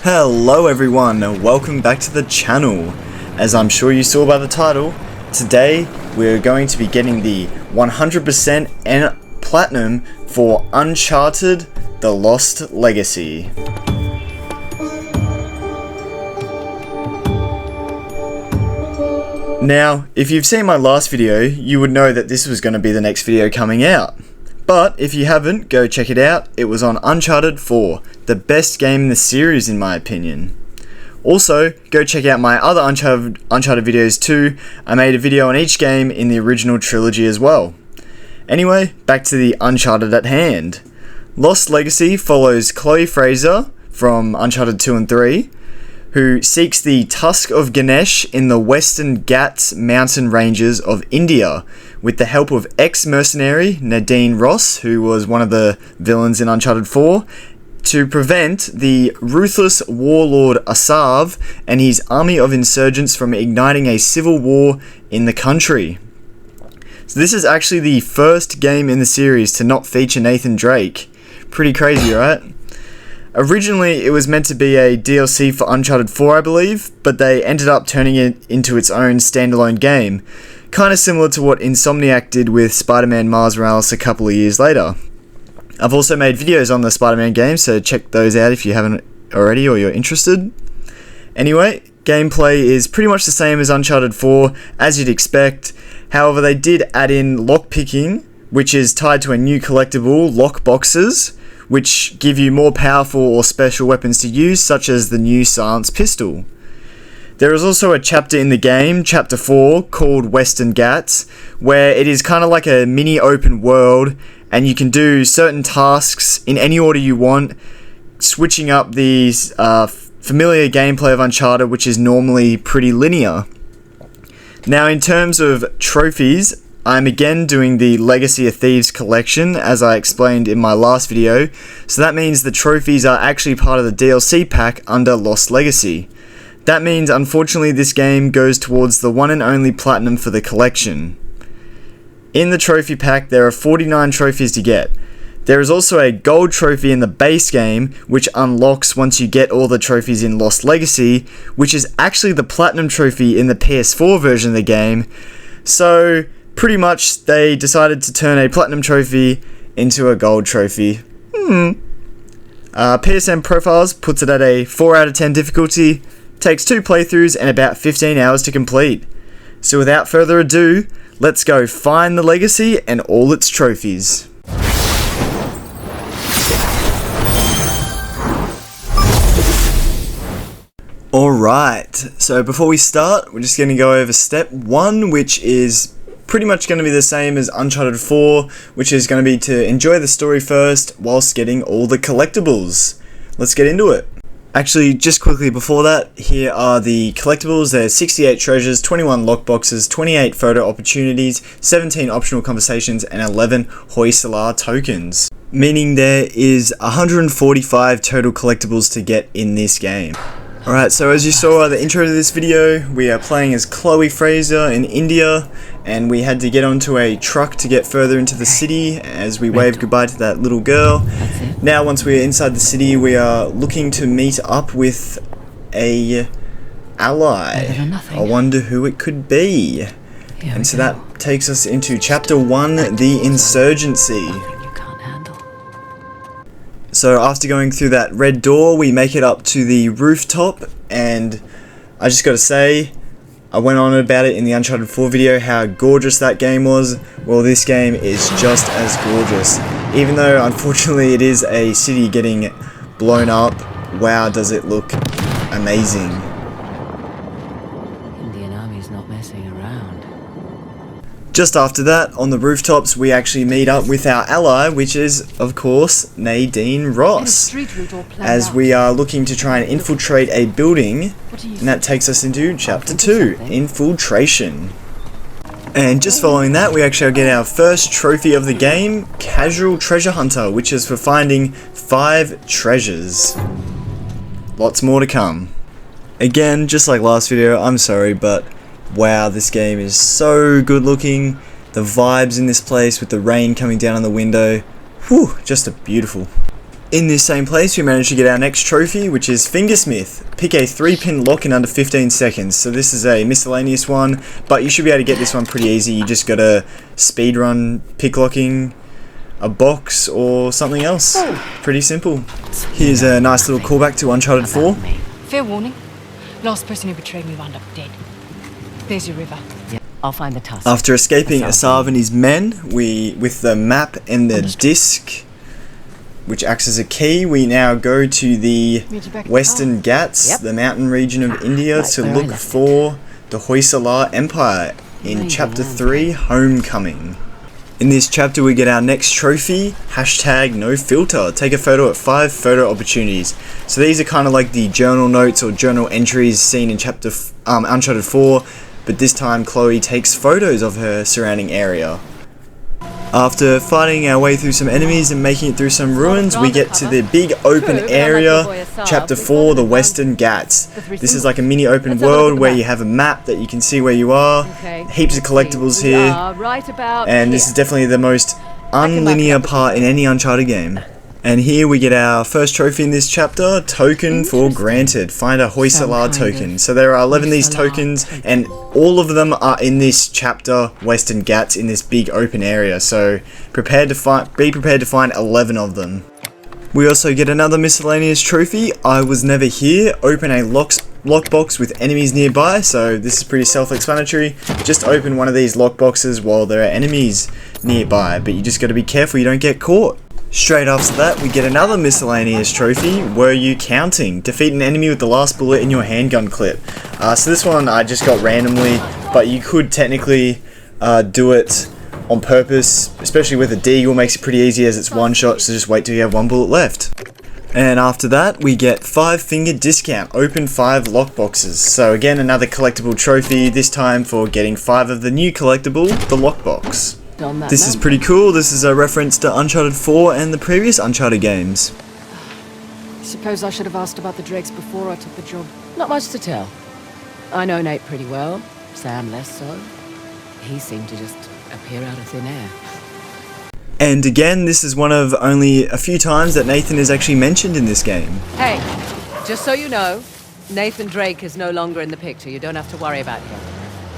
Hello everyone, welcome back to the channel. As I'm sure you saw by the title, today we're going to be getting the 100% and platinum for Uncharted: The Lost Legacy. Now, if you've seen my last video, you would know that this was going to be the next video coming out. But if you haven't, go check it out. It was on Uncharted 4, the best game in the series in my opinion. Also, go check out my other Uncharted videos too. I made a video on each game in the original trilogy as well. Anyway, back to the Uncharted at hand. Lost Legacy follows Chloe Fraser from Uncharted 2 and 3, who seeks the Tusk of Ganesh in the Western Ghats mountain ranges of India with the help of ex-mercenary Nadine Ross, who was one of the villains in Uncharted 4, to prevent the ruthless warlord Asav and his army of insurgents from igniting a civil war in the country. So this is actually the first game in the series to not feature Nathan Drake. Pretty crazy, right? Originally, it was meant to be a DLC for Uncharted 4, I believe, but they ended up turning it into its own standalone game, kind of similar to what Insomniac did with Spider-Man Miles Morales a couple of years later. I've also made videos on the Spider-Man game, so check those out if you haven't already or you're interested. Anyway, gameplay is pretty much the same as Uncharted 4, as you'd expect. However, they did add in lockpicking, which is tied to a new collectible, lock boxes, which give you more powerful or special weapons to use, such as the new silenced pistol. There is also a chapter in the game, Chapter 4, called Western Ghats, where it is kind of like a mini open world, and you can do certain tasks in any order you want, switching up the familiar gameplay of Uncharted, which is normally pretty linear. Now, in terms of trophies, I'm again doing the Legacy of Thieves collection, as I explained in my last video, so that means the trophies are actually part of the DLC pack under Lost Legacy. That means, unfortunately, this game goes towards the one and only platinum for the collection. In the trophy pack, there are 49 trophies to get. There is also a gold trophy in the base game, which unlocks once you get all the trophies in Lost Legacy, which is actually the platinum trophy in the PS4 version of the game. So pretty much, they decided to turn a platinum trophy into a gold trophy. PSN Profiles puts it at a 4 out of 10 difficulty, takes 2 playthroughs and about 15 hours to complete. So without further ado, let's go find the Legacy and all its trophies. Alright, so before we start, we're just going to go over step 1, which is pretty much going to be the same as Uncharted 4, which is going to be to enjoy the story first whilst getting all the collectibles. Let's get into it. Actually, just quickly before that, here are the collectibles. There's 68 treasures, 21 lockboxes, 28 photo opportunities, 17 optional conversations, and 11 Hoysala tokens. Meaning there is 145 total collectibles to get in this game. Alright, so as you saw at the intro to this video, we are playing as Chloe Fraser in India, and we had to get onto a truck to get further into the city as we waved goodbye to that little girl. Now, once we're inside the city, we are looking to meet up with a ally. I wonder who it could be. And so that takes us into Chapter 1, The Insurgency. So after going through that red door, we make it up to the rooftop, and I just gotta say, I went on about it in the Uncharted 4 video, how gorgeous that game was. Well, this game is just as gorgeous. Even though, unfortunately, it is a city getting blown up, wow, does it look amazing. Indian Army's not messing around. Just after that, on the rooftops, we actually meet up with our ally, which is, of course, Nadine Ross, as we are looking to try and infiltrate a building, and that takes us into Chapter 2, Infiltration. And just following that, we actually get our first trophy of the game, Casual Treasure Hunter, which is for finding 5 treasures. Lots more to come. Again, just like last video, I'm sorry, but wow, this game is so good looking. The vibes in this place with the rain coming down on the window, whew, just beautiful. In this same place, we managed to get our next trophy, which is Fingersmith. Pick a 3-pin lock in under 15 seconds. So this is a miscellaneous one, but you should be able to get this one pretty easy. You just gotta speedrun picklocking a box or something else. Pretty simple. Here's a nice little callback to Uncharted 4. Fair warning. Last person who betrayed me wound up dead. There's your river. Yeah, I'll find the tusk. After escaping Asav and his men, with the map and the disc, which acts as a key, we now go to the Western Ghats, the mountain region of India, to look for the Hoysala Empire in Chapter 3, Homecoming. In this chapter we get our next trophy, #NoFilter. Take a photo at 5 photo opportunities. So these are kind of like the journal notes or journal entries seen in Uncharted 4, but this time Chloe takes photos of her surrounding area. After fighting our way through some enemies and making it through some ruins, we get to the big open area, Chapter 4, the Western Ghats. This is like a mini open world where you have a map that you can see where you are, heaps of collectibles here, and this is definitely the most unlinear part in any Uncharted game. And here we get our first trophy in this chapter, token for granted. Find a Hoysala token. So there are 11 of these tokens, and all of them are in this chapter, Western Ghats, in this big open area. So be prepared to find 11 of them. We also get another miscellaneous trophy, I was never here. Open a lockbox with enemies nearby. So this is pretty self-explanatory. Just open one of these lockboxes while there are enemies nearby, but you just got to be careful you don't get caught. Straight after that, we get another miscellaneous trophy, Were You Counting? Defeat an enemy with the last bullet in your handgun clip. So this one I just got randomly, but you could technically do it on purpose, especially with a deagle, makes it pretty easy as it's one shot, so just wait till you have 1 bullet left. And after that, we get 5-finger discount, open 5 lockboxes. So again, another collectible trophy, this time for getting 5 of the new collectible, the lockbox. This is pretty cool. This is a reference to Uncharted 4 and the previous Uncharted games. Suppose I should have asked about the dregs before I took the job. Not much to tell. I know Nate pretty well, Sam less so. He seemed to just appear out of thin air. And again, this is one of only a few times that Nathan is actually mentioned in this game. Hey, just so you know, Nathan Drake is no longer in the picture. You don't have to worry about him.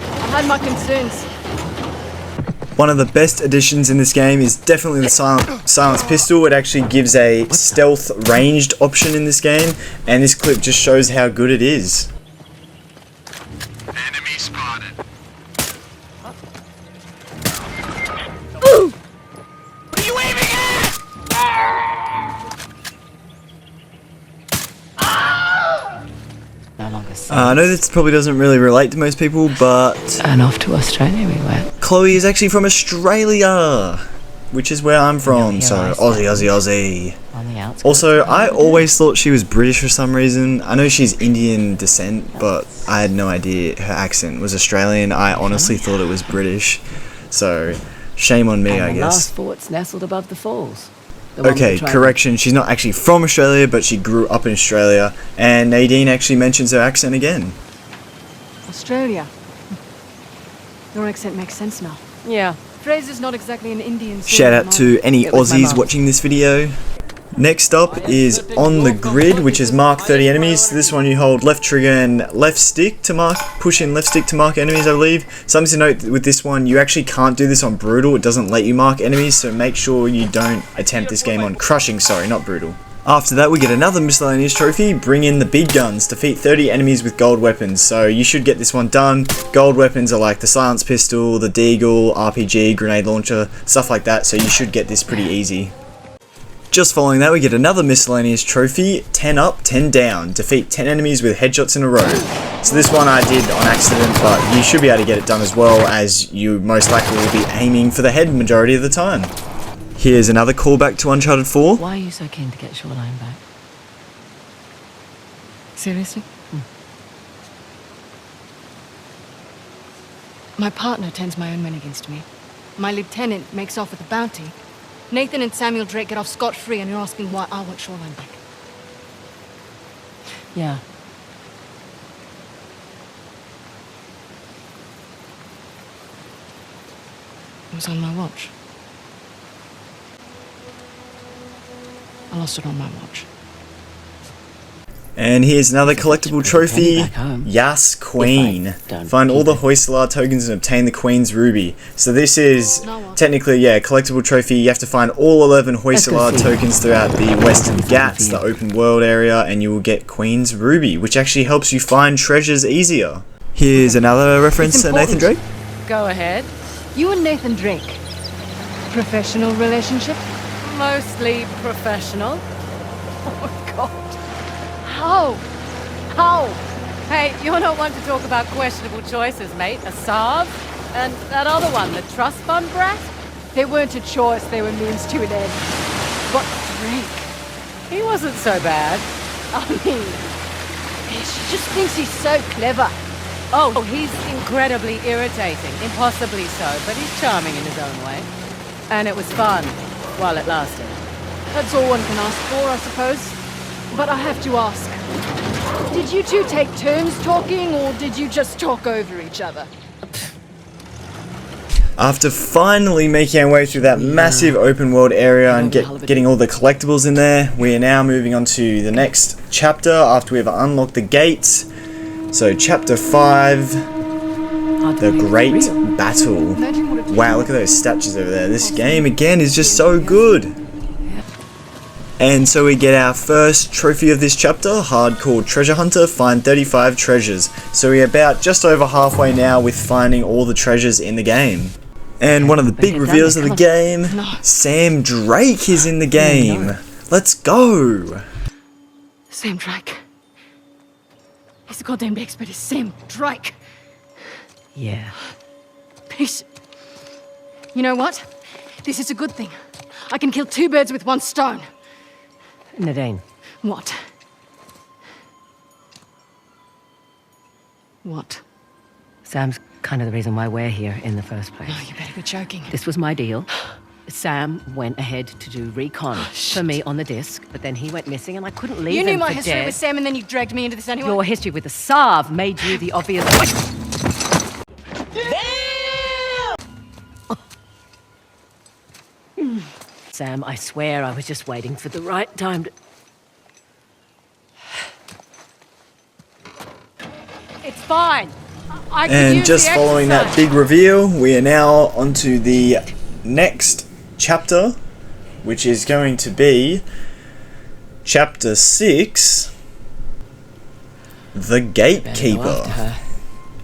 I had my concerns. One of the best additions in this game is definitely the silence pistol. It actually gives a stealth ranged option in this game, and this clip just shows how good it is. Enemy spotted. Ooh! What are you aiming at? No longer safe. I know this probably doesn't really relate to most people, but And off to Australia we went. Chloe is actually from Australia, which is where I'm from, so Aussie. On the outskirts. Also, I always thought she was British for some reason. I know she's Indian descent, but I had no idea her accent was Australian. I honestly thought it was British, so shame on me, And I the guess. last fort's nestled above the falls. The one Okay, we tried- correction, she's not actually from Australia, but she grew up in Australia, and Nadine actually mentions her accent again. Australia. Your accent makes sense now. Yeah. Fraser's not exactly an Indian. Shout out to any It was my Aussies mum. watching this video. Next up is On the Grid, which is mark 30 enemies. So this one you hold left trigger and left stick to mark, push in left stick to mark enemies, I believe. Something to note with this one, you actually can't do this on Brutal. It doesn't let you mark enemies, so make sure you don't attempt this game on Crushing, sorry, not Brutal. After that, we get another miscellaneous trophy, bring in the big guns, defeat 30 enemies with gold weapons. So you should get this one done. Gold weapons are like the silence pistol, the deagle, RPG, grenade launcher, stuff like that, so you should get this pretty easy. Just following that, we get another miscellaneous trophy, 10 up, 10 down. Defeat 10 enemies with headshots in a row. So this one I did on accident, but you should be able to get it done as well, as you most likely will be aiming for the head majority of the time. Here's another callback to Uncharted 4. Why are you so keen to get Shoreline back? Seriously? My partner turns my own men against me. My lieutenant makes off with a bounty. Nathan and Samuel Drake get off scot-free, and you're asking why I want Shoreline back. Yeah. It was on my watch. I lost it on my watch. And here's another collectible trophy, back home. Yas Queen. don't Find all keep the it. Hoysala tokens and obtain the Queen's Ruby. So this is No one. technically, yeah, a collectible trophy. You have to find all 11 Let's go Hoysala see. tokens throughout the Western Let's Ghats, see. the open world area, and you will get Queen's Ruby, which actually helps you find treasures easier. Here's another reference It's to Nathan Drake. important. Go ahead. You and Nathan Drake. Professional relationship? Mostly professional. Oh, God. How? How? Hey, you're not one to talk about questionable choices, mate. A Saab? And that other one, the trust fund brat? They weren't a choice, they were means to an end. But Drake, He wasn't so bad. I mean, she just thinks he's so clever. Oh, he's incredibly irritating. Impossibly so, but he's charming in his own way. And it was fun, while it lasted. That's all one can ask for, I suppose. But I have to ask, did you two take turns talking, or did you just talk over each other? After finally making our way through that massive open world area and getting all the collectibles in there, we are now moving on to the next chapter after we have unlocked the gates. So chapter 5, the Great Battle. Imagine what it Wow, look at those statues over there. This game again is just so good. And so we get our first trophy of this chapter, Hardcore Treasure Hunter, find 35 treasures. So we're about just over halfway now with finding all the treasures in the game. And one of the big reveals of the game, Sam Drake is in the game. Let's go. Sam Drake. He's the goddamn expert, is Sam Drake. Yeah. Peace. You know what? This is a good thing. I can kill two birds with one stone. Nadine, What? What? Sam's kind of the reason why we're here in the first place. Oh, you better be joking. This was my deal. Sam went ahead to do recon for me on the disc, but then he went missing and I couldn't leave You him knew my for history dead. with Sam and then you dragged me into this anyway? Your history with the Sav made you the obvious... Sam, I swear I was just waiting for the right time to... It's fine. I can And use just the following that exercise. big reveal, we are now onto the next chapter, which is going to be chapter 6, The Gatekeeper,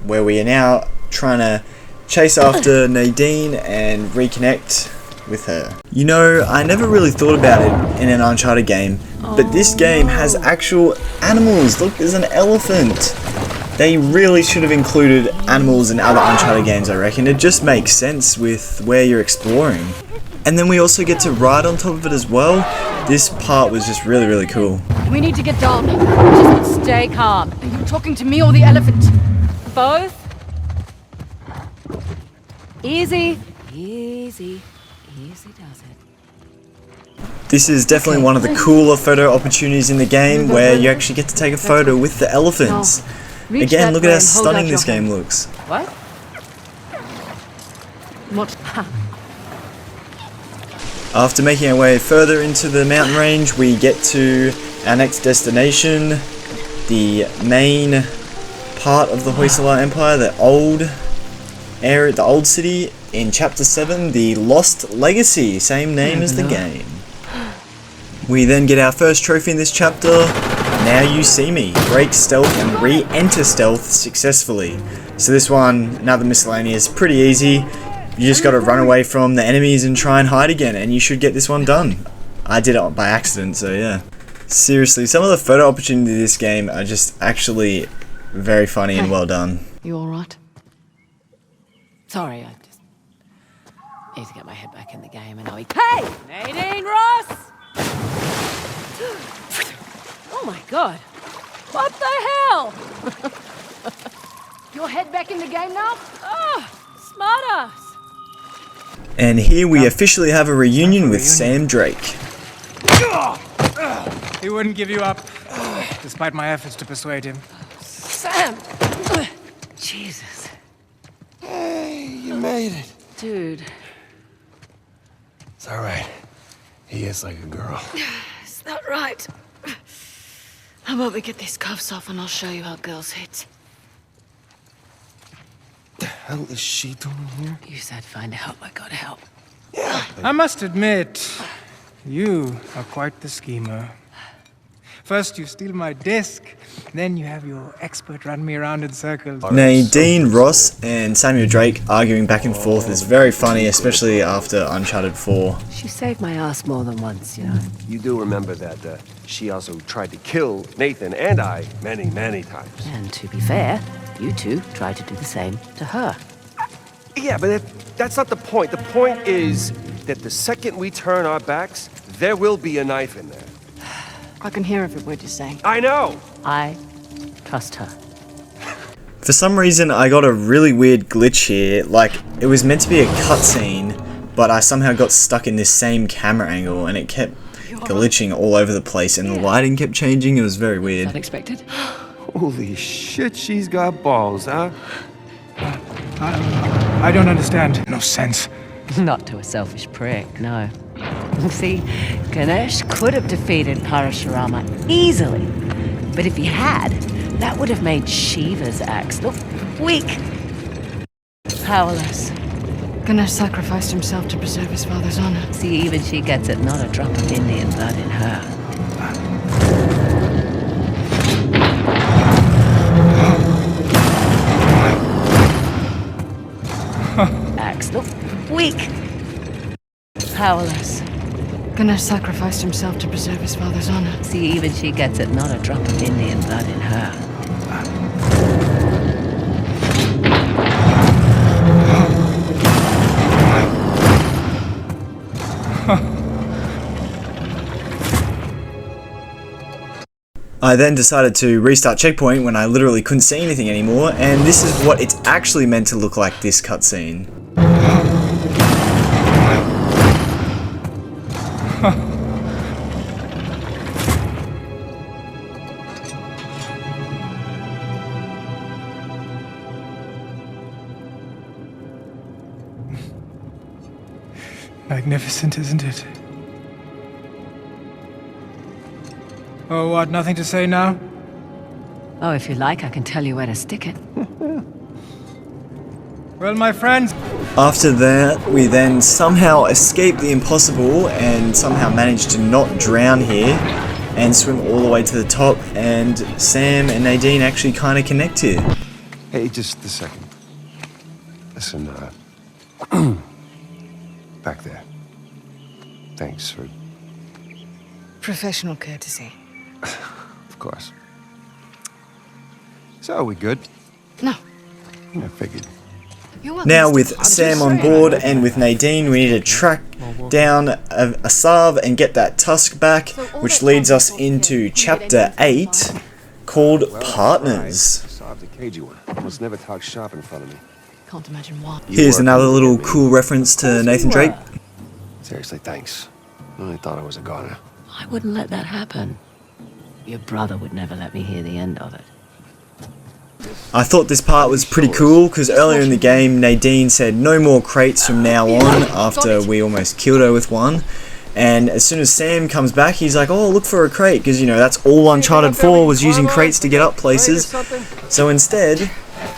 where we are now trying to chase after Nadine and reconnect with her. You know, I never really thought about it in an Uncharted game, but this game has actual animals. Look, there's an elephant. They really should have included animals in other Uncharted games, I reckon. It just makes sense with where you're exploring. And then we also get to ride on top of it as well. This part was just really, really cool. We need to get down. Just stay calm. Are you talking to me or the elephant? Both. Easy. Easy. Easy does it. This is definitely one of the cooler photo opportunities in the game where you actually get to take a photo with the elephants. Reach Again, that look at way how and hold stunning out this your game hand. looks. What? What? After making our way further into the mountain range, we get to our next destination, the main part of the Hoysala Empire, the old area, the old city in Chapter 7, the Lost Legacy, same name as the game. We then get our first trophy in this chapter, Now You See Me, break stealth and re-enter stealth successfully. So this one, another miscellaneous, pretty easy. You just gotta run away from the enemies and try and hide again, and you should get this one done. I did it by accident, so yeah. Seriously, some of the photo opportunities in this game are just actually very funny and well done. You alright? Sorry, I just need to get my head back in the game and I'll... Hey! Nadine Ross! Oh my god. What the hell? Your head back in the game now? Oh, smart ass. And here we officially have a reunion with Sam Drake. He wouldn't give you up, despite my efforts to persuade him. Sam! Jesus. Hey, you made it. Dude. It's all right. He is like a girl. Right. How about we get these cuffs off and I'll show you how girls hit. The hell is she doing here? You said find help, I gotta help. Yeah. I must admit, you are quite the schemer. First you steal my disc, then you have your expert run me around in circles. Nadine Ross and Samuel Drake arguing back and forth is very funny, especially after Uncharted 4. She saved my ass more than once, you know. You do remember that she also tried to kill Nathan and I many, many times. And to be fair, you two tried to do the same to her. Yeah, but that's not the point. The point is that the second we turn our backs, there will be a knife in there. I can hear every word you're saying. I know! I trust her. For some reason, I got a really weird glitch here. Like, it was meant to be a cutscene, but I somehow got stuck in this same camera angle, and it kept glitching all over the place, and the lighting kept changing. It was very weird. Unexpected? Holy shit, she's got balls, huh? I don't understand. No sense. Not to a selfish prick, no. See, Ganesh could have defeated Parashurama easily. But if he had, that would have made Shiva's axe look weak. Powerless. Ganesh sacrificed himself to preserve his father's honor. See, even she gets it, not a drop of Indian blood in her. Axe look weak. Powerless. Ganesh sacrificed himself to preserve his father's honor. See, even she gets it, not a drop of Indian blood in her. I then decided to restart checkpoint when I literally couldn't see anything anymore, and this is what it's actually meant to look like, this cutscene. Magnificent, isn't it? Oh, what? Nothing to say now? Oh, if you like, I can tell you where to stick it. Well, my friends, After that, we then somehow escaped the impossible and somehow managed to not drown here and swim all the way to the top, and Sam and Nadine actually kind of connect here. Hey, just a second. Listen, back there. Thanks for... Professional courtesy. Of course. So, are we good? No. I figured. You're welcome, Now Mr. with I'm Sam just on saying. board and with Nadine, we need to track down a Sav and get that tusk back, which leads us into chapter 8 called Partners. Saw the cagey one. Almost never talk shop in front of me. Can't imagine why. Here's another little cool reference to Nathan Drake. Seriously, thanks. I only thought I was a goner. I wouldn't let that happen. Your brother would never let me hear the end of it. I thought this part was pretty cool because earlier in the game Nadine said no more crates from now on after we almost killed her with one, and as soon as Sam comes back he's like, oh, look for a crate, because you know that's all Uncharted 4 was, using crates to get up places. So instead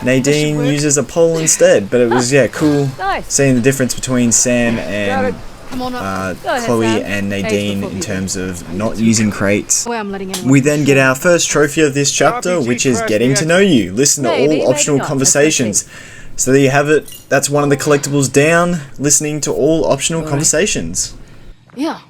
Nadine uses a pole instead, but it was, yeah, cool seeing the difference between Sam and Come on up. Chloe and Nadine in terms of not using crates. Way I'm letting anyone We then get our first trophy of this chapter, which is getting to know you. Listen to Maybe, all optional maybe not. conversations. So there you have it. That's one of the collectibles down, listening to all optional conversations. Yeah.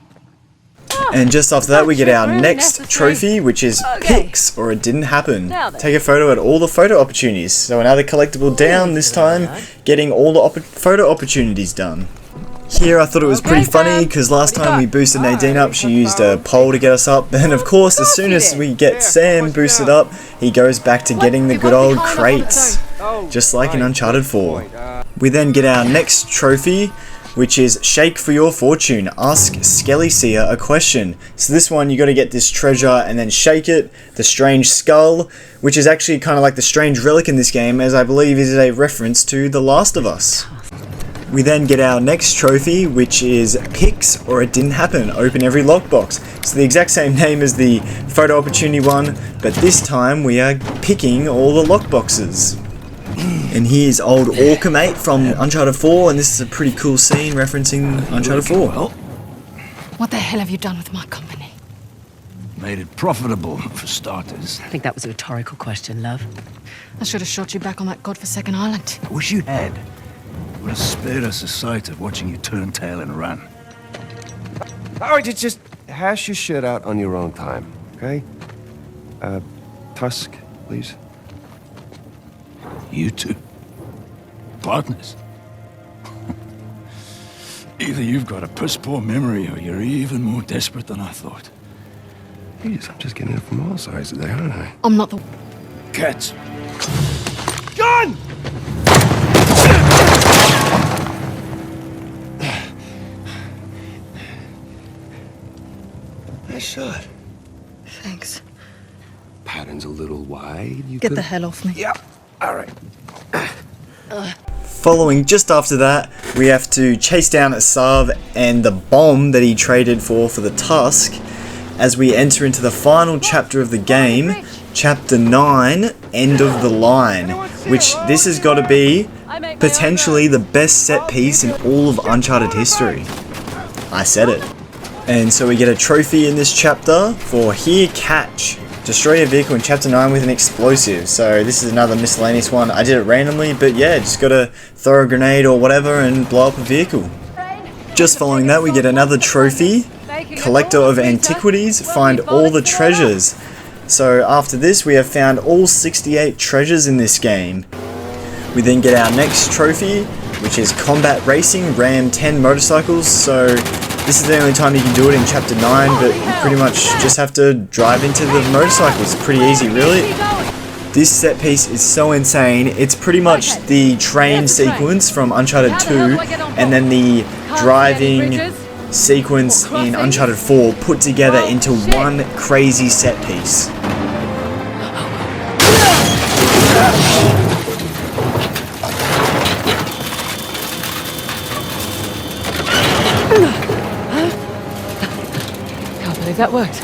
And just after that, we get our Really next necessary. trophy, which is Okay. pics, or it didn't happen. Now then. Take a photo at all the photo opportunities. So another collectible down, this time getting all the photo opportunities done. Here I thought it was pretty funny because last time we boosted Nadine up, she used a pole to get us up, and of course as soon as we get Sam boosted up, he goes back to getting the good old crates, just like in Uncharted 4. We then get our next trophy, which is Shake for Your Fortune. Ask Skelly Seer a question. So this one, you got to get this treasure and then shake it. The strange skull, which is actually kind of like the strange relic in this game, as I believe is a reference to The Last of Us. We then get our next trophy, which is Picks or It Didn't Happen, open every lockbox. It's the exact same name as the photo opportunity one, but this time we are picking all the lockboxes. And here's old Orca mate from Uncharted 4, and this is a pretty cool scene referencing Uncharted 4. Well, What the hell have you done with my company? made it profitable, for starters. I think that was a rhetorical question, love. I should have shot you back on that godforsaken island. I wish you had. It would have spared us the sight of watching you turn tail and run. All right, just hash your shit out on your own time, okay? Tusk, please. You two. Partners. Either you've got a piss-poor memory or you're even more desperate than I thought. Jeez, I'm just getting it from all sides today, aren't I? I'm not the... Cats. Gun! Nice shot. Thanks. Pattern's a little wide. You Get could... the hell off me. Yeah, all right. Following just after that, we have to chase down Asav and the bomb that he traded for the Tusk as we enter into the final chapter of the game, Chapter 9, End of the Line, which this has got to be potentially the best set piece in all of Uncharted history. I said it. And so we get a trophy in this chapter for Here Catch. Destroy a vehicle in Chapter 9 with an explosive. So this is another miscellaneous one. I did it randomly, but yeah, just gotta throw a grenade or whatever and blow up a vehicle. Just following that, we get another trophy. Collector of Antiquities, find all the treasures. So after this, we have found all 68 treasures in this game. We then get our next trophy, which is Combat Racing, ram 10 motorcycles. So this is the only time you can do it in Chapter 9, but you pretty much just have to drive into the motorcycles. It's pretty easy, really. This set piece is so insane. It's pretty much the train sequence from Uncharted 2, and then the driving sequence in Uncharted 4 put together into one crazy set piece. Can't believe that worked.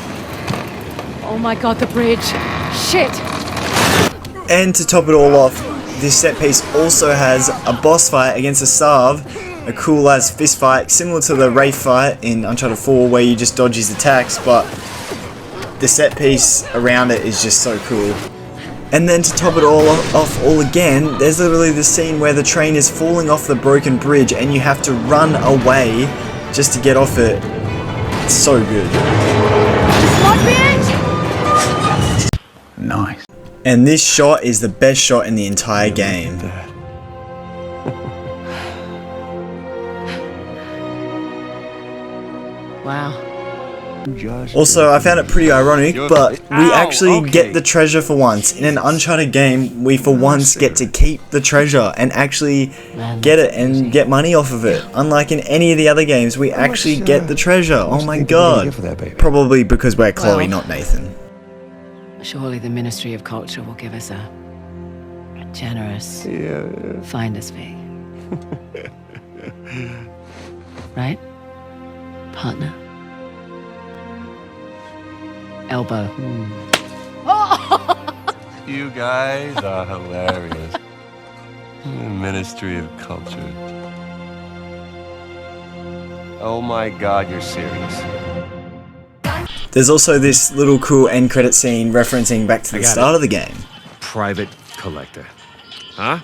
Oh my god, the bridge. Shit! And to top it all off, this set piece also has a boss fight against Asav, a cool ass fist fight, similar to the Wraith fight in Uncharted 4 where you just dodge his attacks, but the set piece around it is just so cool. And then to top it all off all again, there's literally the scene where the train is falling off the broken bridge and you have to run away just to get off it. It's so good. Nice. And this shot is the best shot in the entire game. Wow. Also, I found it pretty ironic, but we actually get the treasure for once. In an Uncharted game, we for once get to keep the treasure and actually get it and get money off of it. Unlike in any of the other games, we actually get the treasure. Oh my god. Probably because we're Chloe, not Nathan. Surely the Ministry of Culture will give us a generous finder's fee. Right? Partner? Elbow. You guys are hilarious. Ministry of Culture. Oh my god, you're serious. There's also this little cool end credit scene referencing back to the start of the game. Private collector. Huh?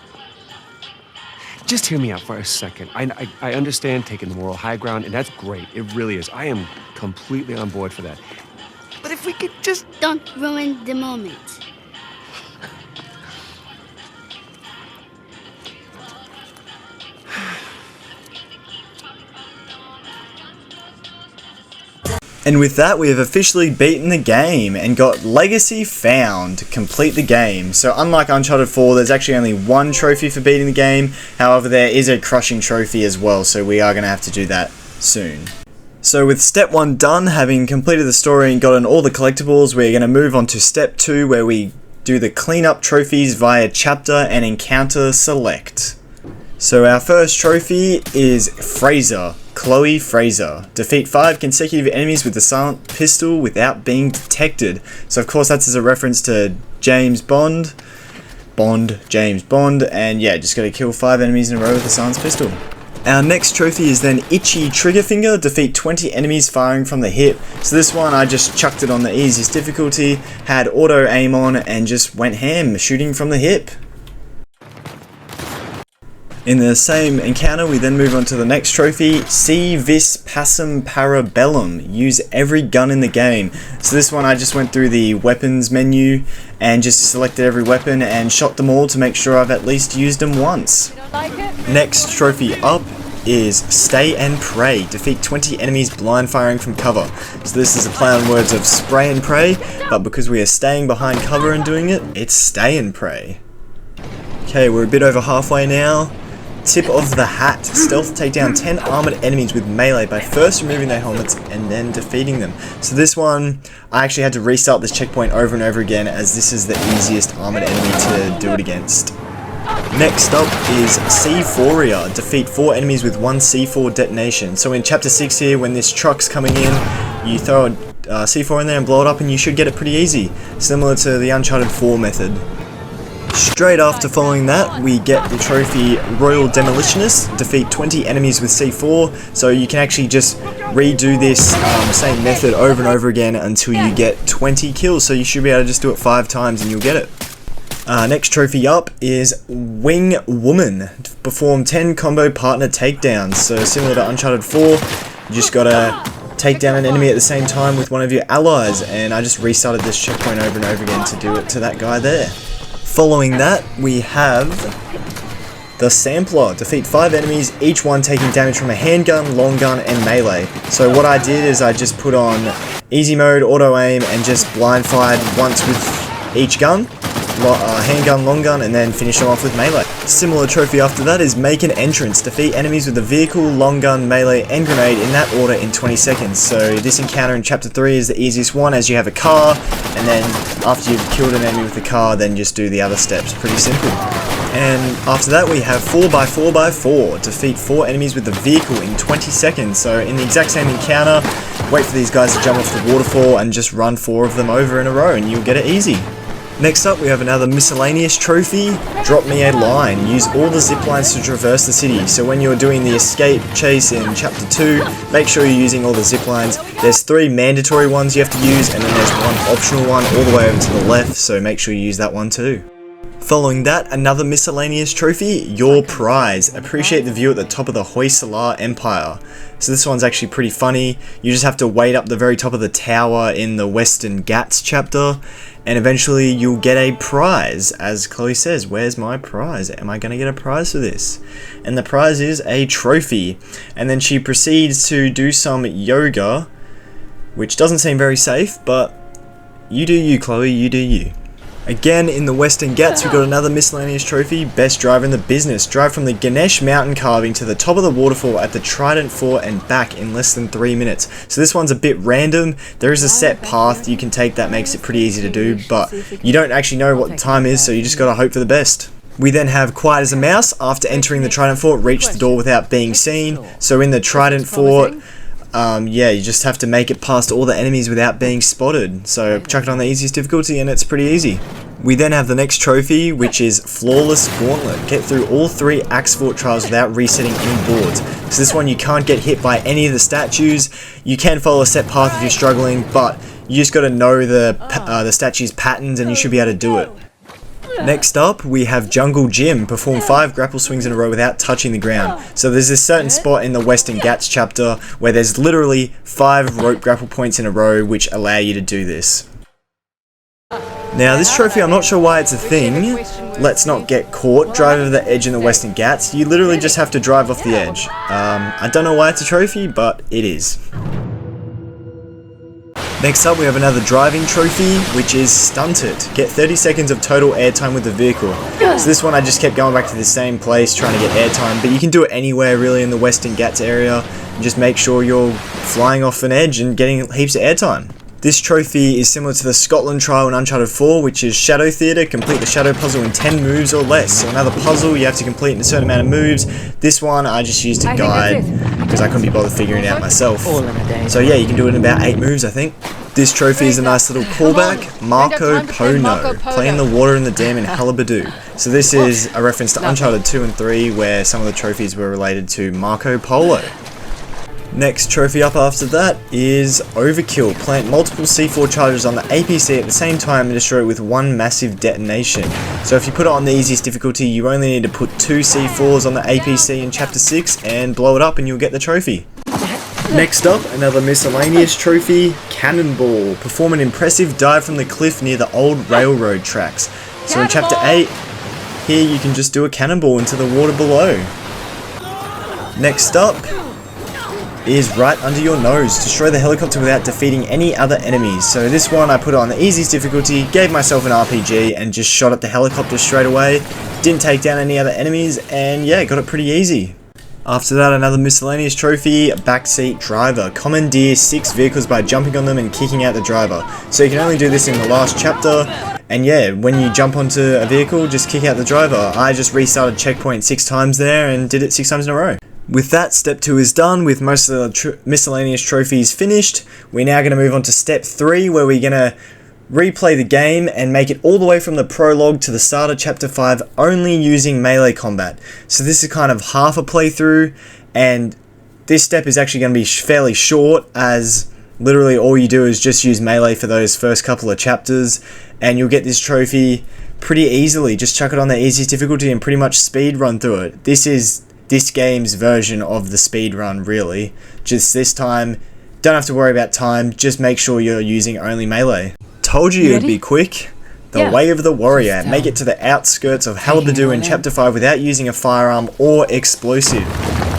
Just hear me out for a second. I understand taking the moral high ground, and that's great. It really is. I am completely on board for that. But if we could just... Don't ruin the moment. And with that, we have officially beaten the game and got Legacy Found to complete the game. So unlike Uncharted 4, there's actually only one trophy for beating the game. However, there is a crushing trophy as well, so we are going to have to do that soon. So with step 1 done, having completed the story and gotten all the collectibles, we're going to move on to step 2, where we do the cleanup trophies via chapter and encounter select. So our first trophy is Fraser, Chloe Fraser. Defeat 5 consecutive enemies with the silent pistol without being detected. So of course that's as a reference to James Bond, James Bond, and yeah, just gotta kill 5 enemies in a row with the silenced pistol. Our next trophy is then Itchy Triggerfinger, defeat 20 enemies firing from the hip. So this one I just chucked it on the easiest difficulty, had auto aim on and just went ham, shooting from the hip. In the same encounter, we then move on to the next trophy, Si Vis Pacem Parabellum, use every gun in the game. So this one I just went through the weapons menu and just selected every weapon and shot them all to make sure I've at least used them once. Next trophy up is Stay and Pray, defeat 20 enemies blind firing from cover. So this is a play on words of spray and pray, but because we are staying behind cover and doing it, it's Stay and Pray. Okay, we're a bit over halfway now. Tip of the hat, stealth take down 10 armored enemies with melee by first removing their helmets and then defeating them. So this one, I actually had to restart this checkpoint over and over again as this is the easiest armored enemy to do it against. Next up is C4ia, defeat 4 enemies with 1 C4 detonation. So in chapter 6 here, when this truck's coming in, you throw a C4 in there and blow it up and you should get it pretty easy, similar to the Uncharted 4 method. Straight after following that, we get the trophy Royal Demolitionist, defeat 20 enemies with C4, so you can actually just redo this same method over and over again until you get 20 kills, so you should be able to just do it 5 times and you'll get it. Next trophy up is Wing Woman, perform 10 combo partner takedowns, so similar to Uncharted 4, you just gotta take down an enemy at the same time with one of your allies, and I just restarted this checkpoint over and over again to do it to that guy there. Following that, we have the Sampler, defeat 5 enemies, each one taking damage from a handgun, long gun, and melee. So what I did is I just put on easy mode, auto aim, and just blind fired once with each gun, handgun, long gun, and then finish them off with melee. Similar trophy after that is Make an Entrance, defeat enemies with a vehicle, long gun, melee, and grenade in that order in 20 seconds. So this encounter in chapter 3 is the easiest one, as you have a car, and then after you've killed an enemy with the car, then just do the other steps. Pretty simple. And after that we have 4x4x4, defeat 4 enemies with the vehicle in 20 seconds. So in the exact same encounter, wait for these guys to jump off the waterfall and just run 4 of them over in a row and you'll get it easy. Next up we have another miscellaneous trophy, Drop Me a Line, use all the zip lines to traverse the city. So when you're doing the escape chase in chapter 2, make sure you're using all the zip lines. There's 3 mandatory ones you have to use, and then there's 1 optional one all the way over to the left, so make sure you use that one too. Following that, another miscellaneous trophy, Your Prize, appreciate the view at the top of the Hoysala Empire. So this one's actually pretty funny. You just have to wait up the very top of the tower in the Western Ghats chapter, and eventually you'll get a prize. As Chloe says, where's my prize? Am I going to get a prize for this? And the prize is a trophy. And then she proceeds to do some yoga, which doesn't seem very safe, but you do you, Chloe, you do you. Again, in the Western Ghats, we got another miscellaneous trophy, Best Driver in the Business. Drive from the Ganesh mountain carving to the top of the waterfall at the Trident Fort and back in less than 3 minutes. So this one's a bit random. There is a set path you can take that makes it pretty easy to do, but you don't actually know what the time is, so you just gotta hope for the best. We then have Quiet as a Mouse. After entering the Trident Fort, reach the door without being seen. So in the Trident Fort, yeah, you just have to make it past all the enemies without being spotted. So chuck it on the easiest difficulty and it's pretty easy. We then have the next trophy, which is Flawless Gauntlet. Get through all 3 Axe Fort trials without resetting any boards. So this one you can't get hit by any of the statues. You can follow a set path if you're struggling, but you just got to know the statues' patterns and you should be able to do it. Next up, we have Jungle Gym. Perform 5 grapple swings in a row without touching the ground. So there's this certain spot in the Western Ghats chapter where there's literally 5 rope grapple points in a row which allow you to do this. Now this trophy, I'm not sure why it's a thing. Let's not get caught. Drive over the edge in the Western Ghats. You literally just have to drive off the edge. I don't know why it's a trophy, but it is. Next up we have another driving trophy, which is Stunt It. Get 30 seconds of total airtime with the vehicle. So this one I just kept going back to the same place trying to get airtime, but you can do it anywhere really in the Western Ghats area. And just make sure you're flying off an edge and getting heaps of airtime. This trophy is similar to the Scotland trial in Uncharted 4, which is Shadow Theatre. Complete the shadow puzzle in 10 moves or less. So another puzzle you have to complete in a certain amount of moves. This one I just used a guide because I couldn't be bothered figuring it out myself. So yeah, you can do it in about 8 moves, I think. This trophy is a nice little callback. Marco Polo, playing the water in the dam in Halibadu. So this is a reference to Uncharted 2 and 3, where some of the trophies were related to Marco Polo. Next trophy up after that is Overkill. Plant multiple C4 charges on the APC at the same time and destroy it with one massive detonation. So if you put it on the easiest difficulty, you only need to put 2 C4s on the APC in Chapter 6 and blow it up and you'll get the trophy. Next up, another miscellaneous trophy, Cannonball. Perform an impressive dive from the cliff near the old railroad tracks. So in Chapter 8, here you can just do a cannonball into the water below. Next up is right under your nose. Destroy the helicopter without defeating any other enemies. So this one I put it on the easiest difficulty, gave myself an RPG and just shot at the helicopter straight away. Didn't take down any other enemies and yeah, got it pretty easy. After that, another miscellaneous trophy, Backseat Driver. Commandeer 6 vehicles by jumping on them and kicking out the driver. So you can only do this in the last chapter. And yeah, when you jump onto a vehicle, just kick out the driver. I just restarted checkpoint 6 times there and did it 6 times in a row. With that, step 2 is done, with most of the miscellaneous trophies finished. We're now going to move on to step 3, where we're going to replay the game and make it all the way from the prologue to the start of chapter 5 only using melee combat. So this is kind of half a playthrough, and this step is actually going to be fairly short, as literally all you do is just use melee for those first couple of chapters and you'll get this trophy pretty easily. Just chuck it on the easiest difficulty and pretty much speed run through it. This is this game's version of the speed run, really. Just this time, don't have to worry about time, just make sure you're using only melee. Told you it'd be quick. The Way of the Warrior. Make it to the outskirts of Halibadu in Chapter 5 without using a firearm or explosive.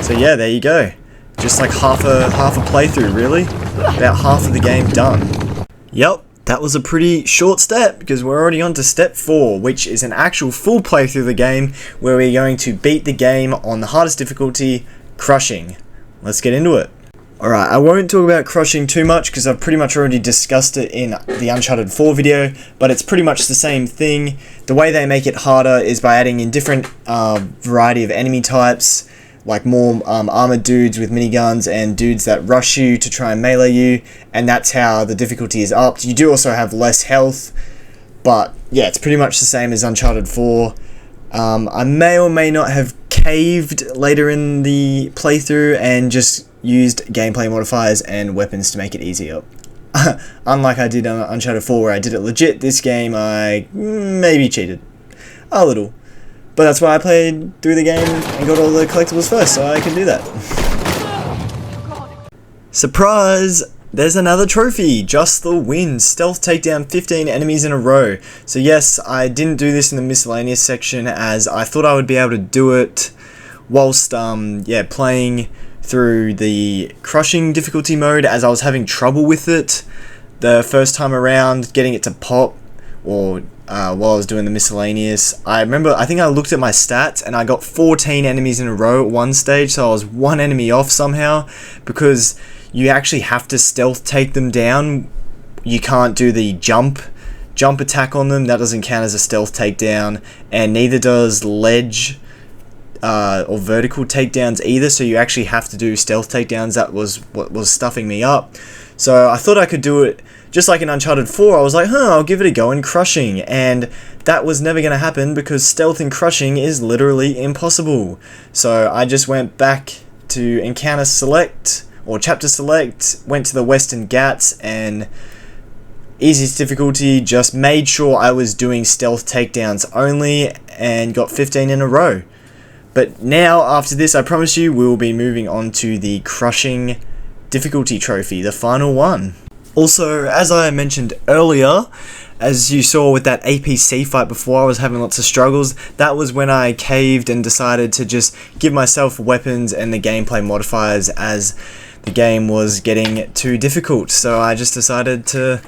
So yeah, there you go. Just like half a playthrough, really. About half of the game done. Yep, that was a pretty short step, because we're already on to step 4, which is an actual full playthrough of the game, where we're going to beat the game on the hardest difficulty, Crushing. Let's get into it. Alright, I won't talk about Crushing too much because I've pretty much already discussed it in the Uncharted 4 video, but it's pretty much the same thing. The way they make it harder is by adding in different variety of enemy types, like more armored dudes with miniguns and dudes that rush you to try and melee you, and that's how the difficulty is upped. You do also have less health, but yeah, it's pretty much the same as Uncharted 4. I may or may not have caved later in the playthrough and just used gameplay modifiers and weapons to make it easier. Unlike I did on Uncharted 4 where I did it legit, this game I maybe cheated. A little. But that's why I played through the game and got all the collectibles first, so I can do that. Surprise! There's another trophy, Just the Win. Stealth take down 15 enemies in a row. So yes, I didn't do this in the miscellaneous section, as I thought I would be able to do it whilst playing through the Crushing difficulty mode, as I was having trouble with it the first time around, getting it to pop, or while I was doing the miscellaneous. I think I looked at my stats and I got 14 enemies in a row at one stage, so I was one enemy off somehow, because you actually have to stealth take them down. You can't do the jump attack on them. That doesn't count as a stealth takedown, and neither does ledge or vertical takedowns either, so you actually have to do stealth takedowns. That was what was stuffing me up. So I thought I could do it just like in Uncharted 4. I was like, I'll give it a go in Crushing, and that was never going to happen because stealth in Crushing is literally impossible. So I just went back to Encounter Select, or Chapter Select, went to the Western Ghats, and easiest difficulty, just made sure I was doing stealth takedowns only, and got 15 in a row. But now, after this, I promise you, we will be moving on to the Crushing difficulty trophy, the final one. Also, as I mentioned earlier, as you saw with that APC fight before, I was having lots of struggles. That was when I caved and decided to just give myself weapons and the gameplay modifiers, as the game was getting too difficult. So I just decided to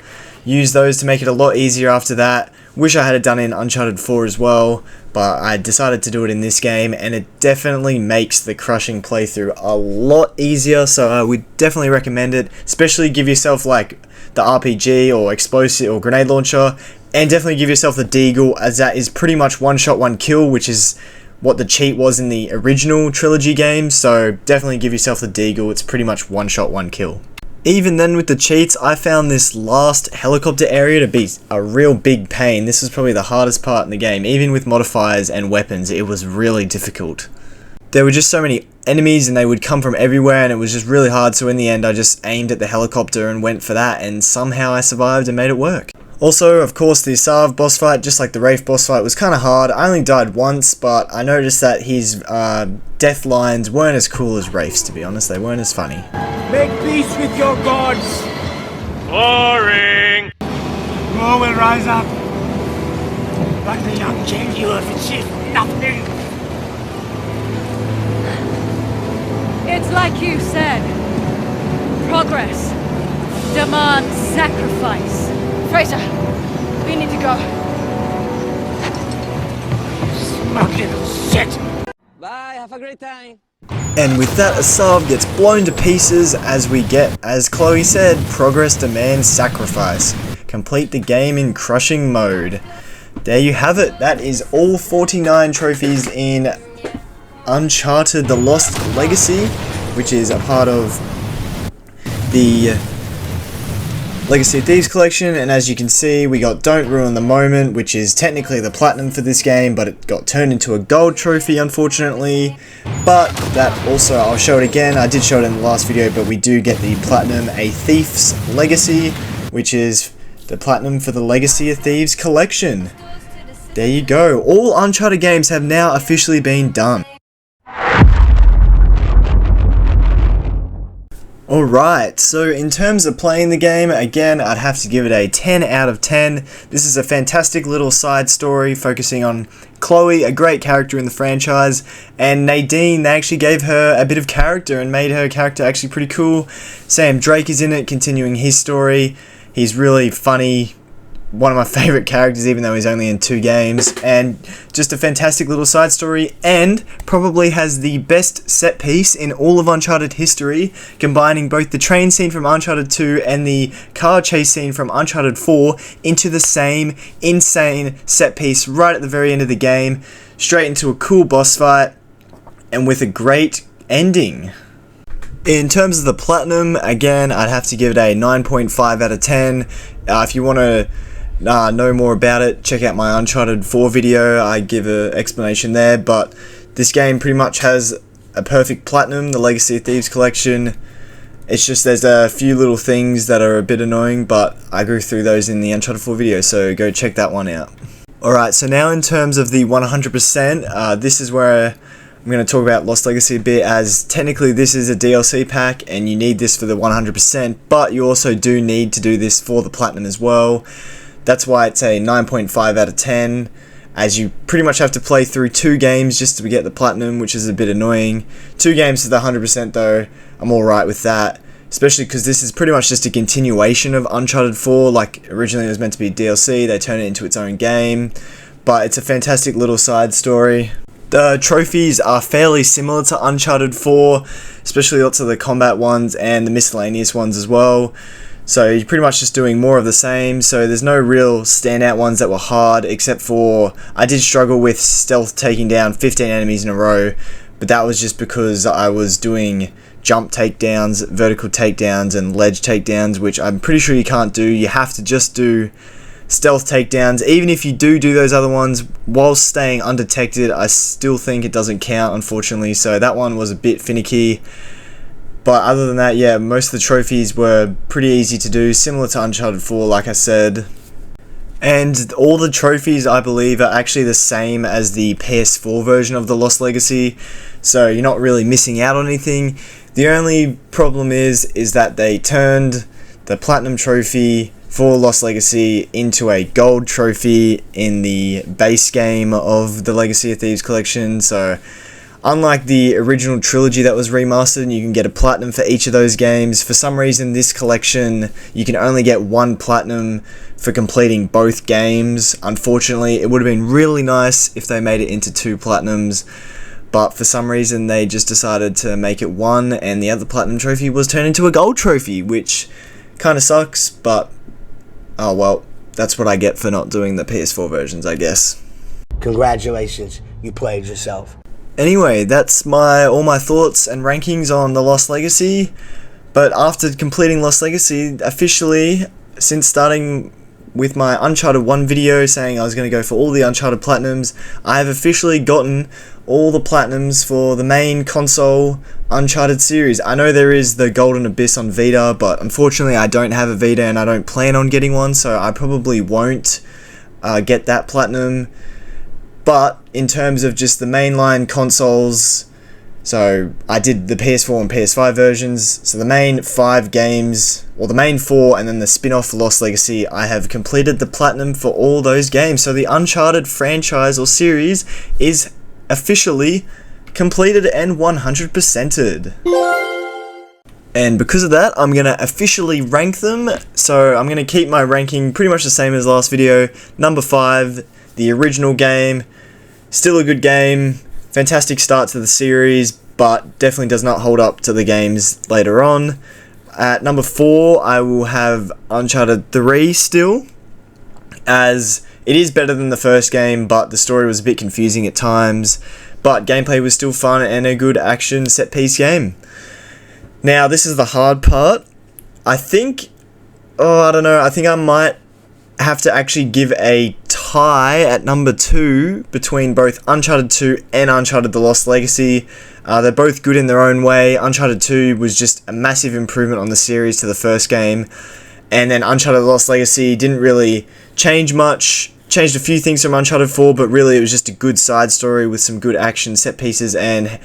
use those to make it a lot easier after that. Wish I had it done in Uncharted 4 as well, but I decided to do it in this game, and it definitely makes the Crushing playthrough a lot easier, so I would definitely recommend it. Especially give yourself like the RPG or explosive or grenade launcher, and definitely give yourself the deagle, as that is pretty much one shot, one kill, which is what the cheat was in the original trilogy games. So definitely give yourself the deagle, it's pretty much one shot, one kill. Even then with the cheats, I found this last helicopter area to be a real big pain. This was probably the hardest part in the game. Even with modifiers and weapons, it was really difficult. There were just so many enemies and they would come from everywhere, and it was just really hard, so in the end I just aimed at the helicopter and went for that, and somehow I survived and made it work. Also, of course, the Asav boss fight, just like the Wraith boss fight, was kind of hard. I only died once, but I noticed that his death lines weren't as cool as Wraith's, to be honest. They weren't as funny. Make peace with your gods! Boring! War will rise up. But the young change you have achieved nothing! It's like you said. Progress demands sacrifice. Fraser, we need to go. Smug little shit! Bye, have a great time. And with that, Asav gets blown to pieces as we get, as Chloe said, progress demands sacrifice. Complete the game in crushing mode. There you have it. That is all 49 trophies in Uncharted: The Lost Legacy, which is a part of the Legacy of Thieves collection, and as you can see, we got Don't Ruin the Moment, which is technically the platinum for this game, but it got turned into a gold trophy, unfortunately. But that also, I'll show it again, I did show it in the last video, but we do get the platinum, A Thief's Legacy, which is the platinum for the Legacy of Thieves collection. There you go, all Uncharted games have now officially been done. Alright, so in terms of playing the game, again, I'd have to give it a 10 out of 10. This is a fantastic little side story focusing on Chloe, a great character in the franchise, and Nadine. They actually gave her a bit of character and made her character actually pretty cool. Sam Drake is in it, continuing his story. He's really funny, one of my favourite characters, even though he's only in 2 games, and just a fantastic little side story, and probably has the best set piece in all of Uncharted history, combining both the train scene from Uncharted 2 and the car chase scene from Uncharted 4 into the same insane set piece right at the very end of the game, straight into a cool boss fight, and with a great ending. In terms of the platinum, again, I'd have to give it a 9.5 out of 10. If you want to know more about it, check out my Uncharted 4 video, I give an explanation there, but this game pretty much has a perfect platinum, the Legacy of Thieves collection. It's just there's a few little things that are a bit annoying, but I go through those in the Uncharted 4 video, so go check that one out. Alright, so now in terms of the 100%, this is where I'm going to talk about Lost Legacy a bit, as technically this is a DLC pack and you need this for the 100%, but you also do need to do this for the platinum as well. That's why it's a 9.5 out of 10, as you pretty much have to play through 2 games just to get the platinum, which is a bit annoying. 2 games for the 100% though, I'm alright with that, especially because this is pretty much just a continuation of Uncharted 4, like originally it was meant to be DLC, they turned it into its own game, but it's a fantastic little side story. The trophies are fairly similar to Uncharted 4, especially lots of the combat ones and the miscellaneous ones as well. So you're pretty much just doing more of the same, so there's no real standout ones that were hard, except for I did struggle with stealth taking down 15 enemies in a row, but that was just because I was doing jump takedowns, vertical takedowns, and ledge takedowns, which I'm pretty sure you can't do. You have to just do stealth takedowns. Even if you do those other ones while staying undetected, I still think it doesn't count, unfortunately, so that one was a bit finicky. But other than that, yeah, most of the trophies were pretty easy to do, similar to Uncharted 4, like I said. And all the trophies, I believe, are actually the same as the PS4 version of the Lost Legacy, so you're not really missing out on anything. The only problem is that they turned the Platinum Trophy for Lost Legacy into a gold trophy in the base game of the Legacy of Thieves collection, so unlike the original trilogy that was remastered and you can get a platinum for each of those games, for some reason this collection you can only get 1 platinum for completing both games. Unfortunately, it would have been really nice if they made it into 2 platinums, but for some reason they just decided to make it 1, and the other platinum trophy was turned into a gold trophy, which Kinda sucks, but oh well, that's what I get for not doing the PS4 versions, I guess. Congratulations, you played yourself. Anyway, that's all my thoughts and rankings on The Lost Legacy. But after completing Lost Legacy, officially, since starting with my Uncharted 1 video saying I was going to go for all the Uncharted Platinums, I have officially gotten all the Platinums for the main console Uncharted series. I know there is the Golden Abyss on Vita, but unfortunately I don't have a Vita and I don't plan on getting one, so I probably won't get that Platinum. But in terms of just the mainline consoles, so I did the PS4 and PS5 versions, so the main 5 games, or the main 4 and then the spin-off Lost Legacy, I have completed the Platinum for all those games. So the Uncharted franchise or series is officially completed and 100%ed. And because of that, I'm going to officially rank them. So I'm going to keep my ranking pretty much the same as last video. Number 5, the original game. Still a good game. Fantastic start to the series, but definitely does not hold up to the games later on. At number 4, I will have Uncharted 3 still, as it is better than the first game, but the story was a bit confusing at times. But gameplay was still fun and a good action set-piece game. Now, this is the hard part. I think I might have to actually give a tie at number 2 between both Uncharted 2 and Uncharted The Lost Legacy. They're both good in their own way. Uncharted 2 was just a massive improvement on the series to the first game. And then Uncharted The Lost Legacy didn't really change much. Changed a few things from Uncharted 4, but really it was just a good side story with some good action set pieces, and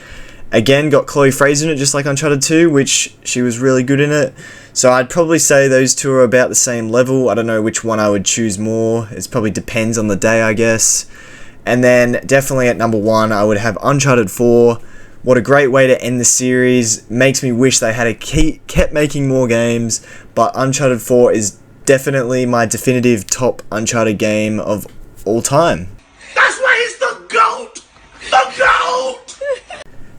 again got Chloe Fraser in it just like Uncharted 2, which she was really good in it. So I'd probably say those two are about the same level. I don't know which one I would choose more. It probably depends on the day, I guess. And then definitely at number 1 I would have Uncharted 4. What a great way to end the series. Makes me wish they had kept making more games, but Uncharted 4 is definitely my definitive top Uncharted game of all time. That's why he's the GOAT! The GOAT!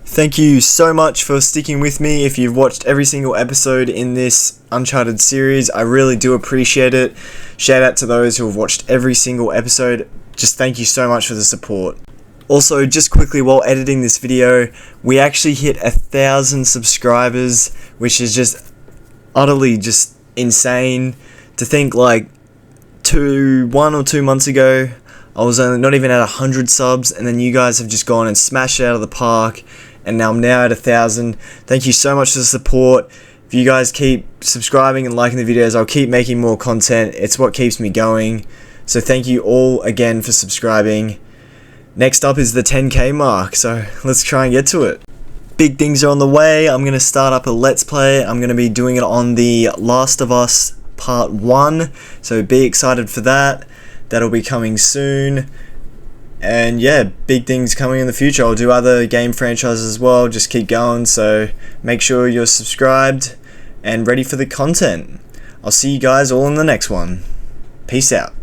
Thank you so much for sticking with me. If you've watched every single episode in this Uncharted series, I really do appreciate it. Shout out to those who have watched every single episode. Just thank you so much for the support. Also, just quickly while editing this video, we actually hit 1,000 subscribers, which is just utterly just insane. To think like 1 or 2 months ago, I was only not even at 100 subs, and then you guys have just gone and smashed it out of the park, and now I'm now at 1,000. Thank you so much for the support. If you guys keep subscribing and liking the videos, I'll keep making more content. It's what keeps me going. So thank you all again for subscribing. Next up is the 10k mark, so let's try and get to it. Big things are on the way. I'm going to start up a Let's Play. I'm going to be doing it on The Last of Us Part 1, so be excited for that. That'll be coming soon. And yeah, big things coming in the future. I'll do other game franchises as well. Just keep going, so make sure you're subscribed and ready for the content. I'll see you guys all in the next one. Peace out.